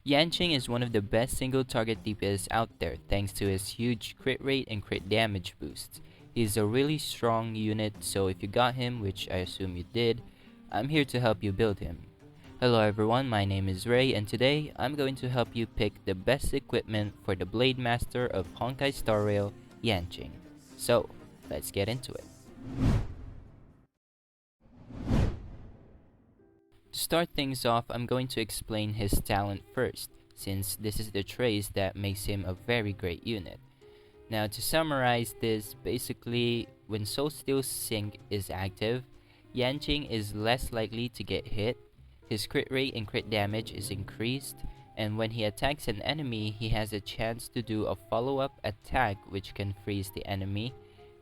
YANQING is one of the best single target DPS out there thanks to his huge crit rate and crit damage boosts. He's a really strong unit, so if you got him, which I assume you did, I'm here to help you build him. Hello everyone, my name is Ray, and today I'm going to help you pick the best equipment for the Blade Master of Honkai Star Rail, YANQING. So, let's get into it. To start things off, I'm going to explain his talent first, since this is the trace that makes him a very great unit. Now to summarize this, basically when Soul Steel Sync is active, YANQING is less likely to get hit, his crit rate and crit damage is increased, and when he attacks an enemy, he has a chance to do a follow-up attack which can freeze the enemy,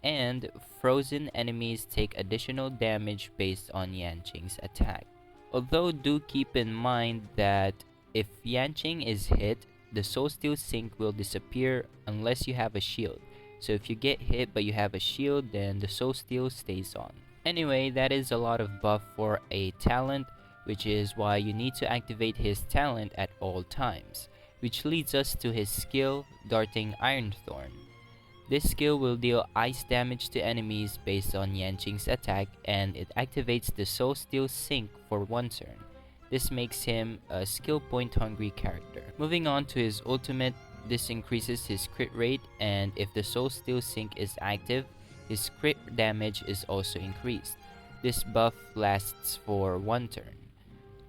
and frozen enemies take additional damage based on YANQING's attack. Although do keep in mind that if YANQING is hit, the Soul Steel Sync will disappear unless you have a shield. So if you get hit but you have a shield, then the Soul Steel stays on. Anyway, that is a lot of buff for a talent, which is why you need to activate his talent at all times. Which leads us to his skill, Darting Ironthorn. This skill will deal ice damage to enemies based on YANQING's attack, and it activates the Soul Steel Sync for one turn. This makes him a skill point hungry character. Moving on to his ultimate, this increases his crit rate, and if the Soul Steel Sync is active, his crit damage is also increased. This buff lasts for one turn.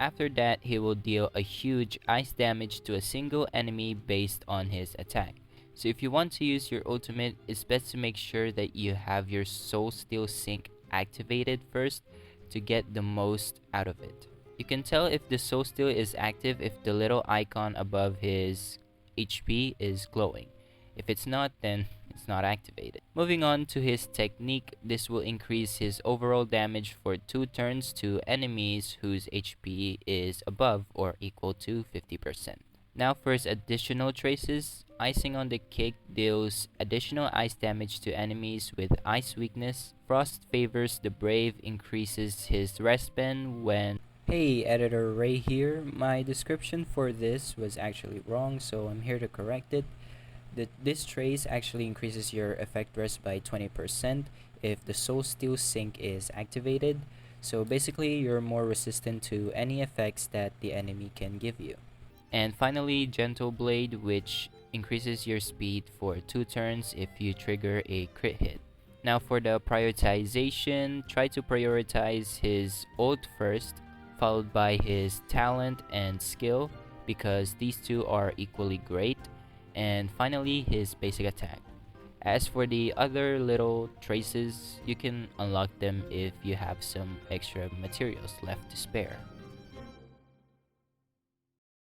After that, he will deal a huge ice damage to a single enemy based on his attack. So if you want to use your ultimate, it's best to make sure that you have your Soul Steel Sync activated first to get the most out of it. You can tell if the Soul Steel is active if the little icon above his HP is glowing. If it's not, then it's not activated. Moving on to his technique, this will increase his overall damage for 2 turns to enemies whose HP is above or equal to 50%. Now for his additional traces, Icing on the Cake deals additional ice damage to enemies with ice weakness. Frost favors the brave, increases his respawn when... Hey, Editor Ray here. My description for this was actually wrong, so I'm here to correct it. This trace actually increases your effect rest by 20% if the Soul Steel Sync is activated. So basically, you're more resistant to any effects that the enemy can give you. And finally, Gentle Blade, which increases your speed for 2 turns if you trigger a crit hit. Now for the prioritization, try to prioritize his ult first, followed by his talent and skill, because these two are equally great, and finally his basic attack. As for the other little traces, you can unlock them if you have some extra materials left to spare.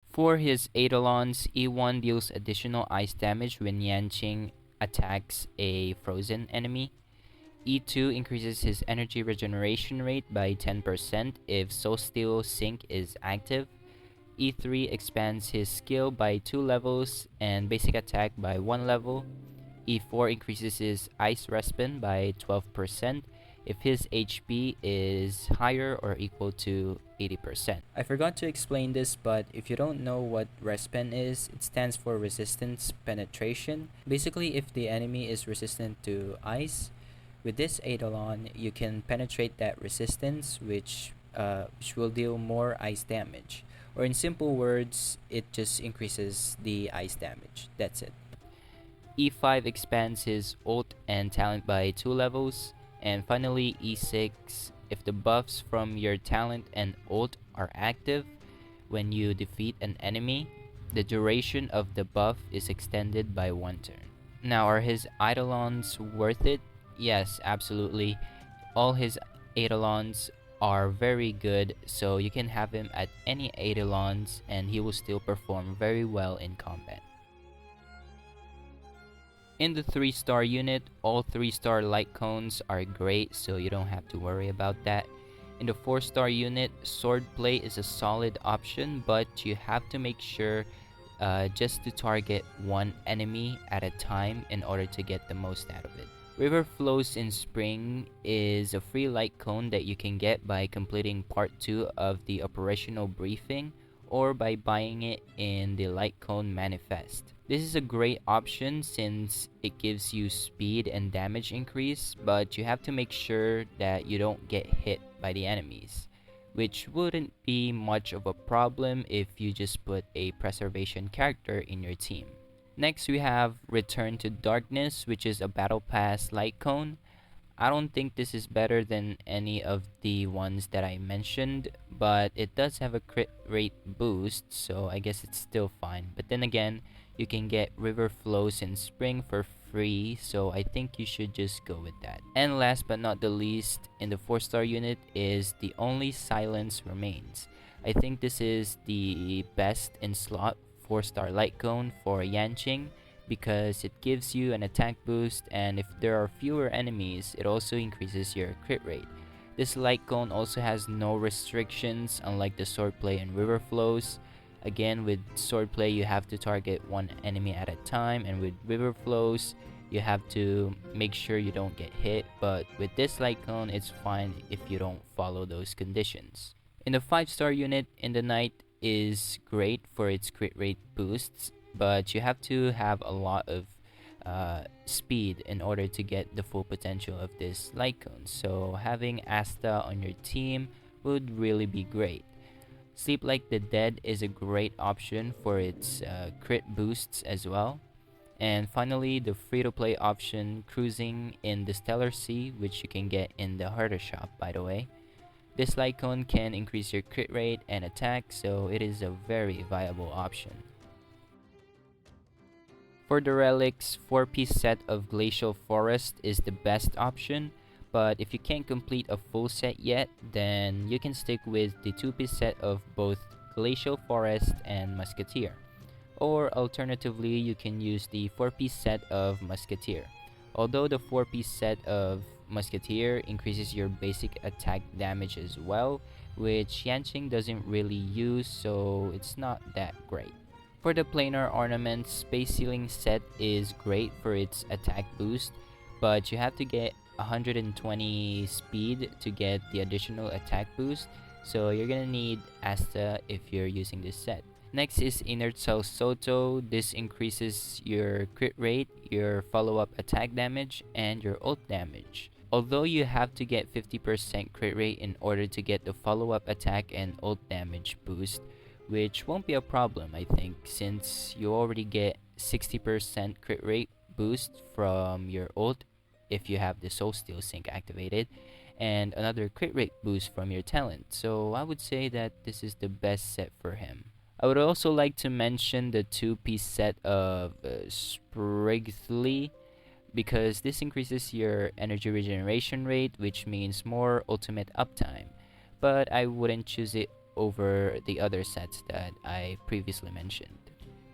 For his Eidolons, E1 deals additional ice damage when YANQING attacks a frozen enemy. E2 increases his energy regeneration rate by 10% if Soul Steel Sync is active. E3 expands his skill by 2 levels and basic attack by 1 level. E4 increases his ice respawn by 12% if his HP is higher or equal to 80%. I forgot to explain this, but if you don't know what respawn is, it stands for resistance penetration. Basically, if the enemy is resistant to ice, with this Eidolon, you can penetrate that resistance, which will deal more ice damage. Or in simple words, it just increases the ice damage. That's it. E5 expands his ult and talent by 2 levels. And finally, E6, if the buffs from your talent and ult are active when you defeat an enemy, the duration of the buff is extended by 1 turn. Now, are his Eidolons worth it? Yes, absolutely. All his Eidolons are very good, so you can have him at any Eidolons and he will still perform very well in combat. In the 3-star unit, all 3-star light cones are great, so you don't have to worry about that. In the 4-star unit, swordplay is a solid option, but you have to make sure just to target one enemy at a time in order to get the most out of it. River Flows in Spring is a free light cone that you can get by completing part 2 of the operational briefing, or by buying it in the Light Cone Manifest. This is a great option since it gives you speed and damage increase, but you have to make sure that you don't get hit by the enemies, which wouldn't be much of a problem if you just put a preservation character in your team. Next, we have Return to Darkness, which is a Battle Pass Light Cone. I don't think this is better than any of the ones that I mentioned, but it does have a crit rate boost, so I guess it's still fine. But then again, you can get River Flows in Spring for free, so I think you should just go with that. And last but not the least, in the 4-star unit is The Only Silence Remains. I think this is the best in slot 4-star light cone for YANQING, because it gives you an attack boost, and if there are fewer enemies, it also increases your crit rate. This light cone also has no restrictions, unlike the swordplay and river flows. Again, with swordplay you have to target one enemy at a time, and with river flows you have to make sure you don't get hit, but with this light cone it's fine if you don't follow those conditions. In the 5-star unit, In the Night is great for its crit rate boosts, but you have to have a lot of speed in order to get the full potential of this light cone, so having Asta on your team would really be great. Sleep Like the Dead is a great option for its crit boosts as well. And finally, the free-to-play option, Cruising in the Stellar Sea, which you can get in the Harder Shop, by the way. This light cone can increase your crit rate and attack, so it is a very viable option. For the relics, 4-piece set of Glacial Forest is the best option, but if you can't complete a full set yet, then you can stick with the 2-piece set of both Glacial Forest and Musketeer. Or alternatively, you can use the 4-piece set of Musketeer. Although the 4-piece set of Musketeer increases your basic attack damage as well, which YANQING doesn't really use, so it's not that great. For the planar ornaments, Space Ceiling set is great for its attack boost, but you have to get 120 speed to get the additional attack boost, so you're gonna need Asta if you're using this set. Next is Inert Cell Soto. This increases your crit rate, your follow-up attack damage, and your ult damage. Although you have to get 50% crit rate in order to get the follow-up attack and ult damage boost, which won't be a problem I think, since you already get 60% crit rate boost from your ult if you have the Soul Steel Sync activated, and another crit rate boost from your talent, so I would say that this is the best set for him. I would also like to mention the 2-piece set of Sprigthly, because this increases your energy regeneration rate, which means more ultimate uptime, but I wouldn't choose it over the other sets that I previously mentioned.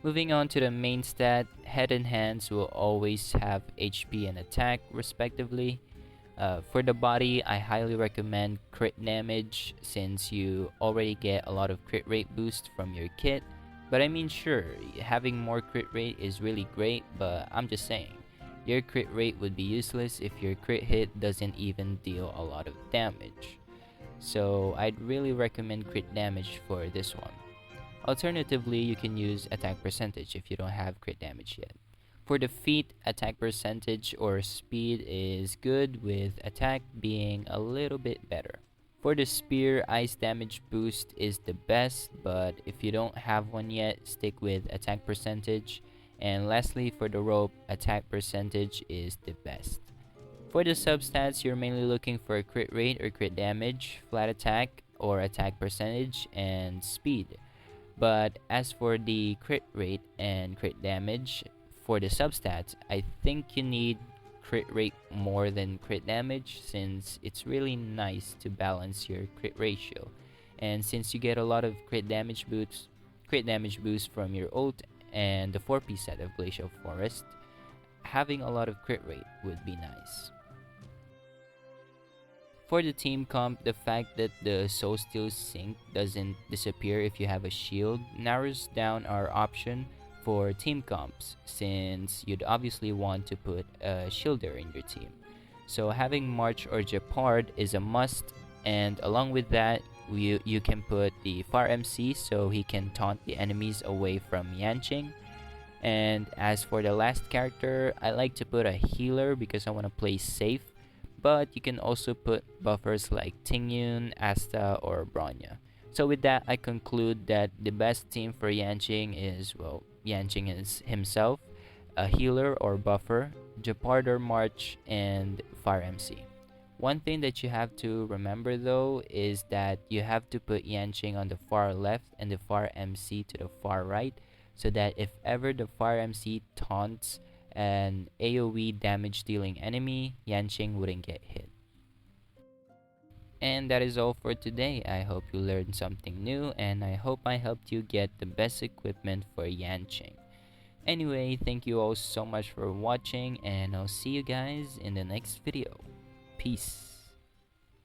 Moving on to the main stat, Head and Hands will always have HP and attack respectively. For the body, I highly recommend crit damage since you already get a lot of crit rate boost from your kit. But I mean, sure, having more crit rate is really great, but I'm just saying, your crit rate would be useless if your crit hit doesn't even deal a lot of damage. So I'd really recommend crit damage for this one. Alternatively, you can use attack percentage if you don't have crit damage yet. For the feat, attack percentage or speed is good, with attack being a little bit better. For the spear, ice damage boost is the best, but if you don't have one yet, stick with attack percentage. And lastly, for the rope, attack percentage is the best. For the substats, you're mainly looking for crit rate or crit damage, flat attack or attack percentage, and speed. But as for the crit rate and crit damage, for the substats, I think you need crit rate more than crit damage, since it's really nice to balance your crit ratio. And since you get a lot of crit damage boost from your ult and the 4-piece set of Glacial Forest, having a lot of crit rate would be nice. For the team comp, the fact that the Soul Steel Sync doesn't disappear if you have a shield narrows down our option for team comps, since you'd obviously want to put a shielder in your team. So having March or Jeopard is a must, and along with that, you can put the Fire MC so he can taunt the enemies away from YANQING. And as for the last character, I like to put a healer because I want to play safe. But you can also put buffers like Tingyun, Asta, or Bronya. So with that, I conclude that the best team for YANQING is, well, YANQING is himself, a healer or buffer, Jeopard March, and Fire MC. One thing that you have to remember though is that you have to put YANQING on the far left and the Fire MC to the far right, so that if ever the Fire MC taunts an AoE damage dealing enemy, YANQING wouldn't get hit. And that is all for today. I hope you learned something new, and I hope I helped you get the best equipment for YANQING. Anyway, thank you all so much for watching, and I'll see you guys in the next video. Peace.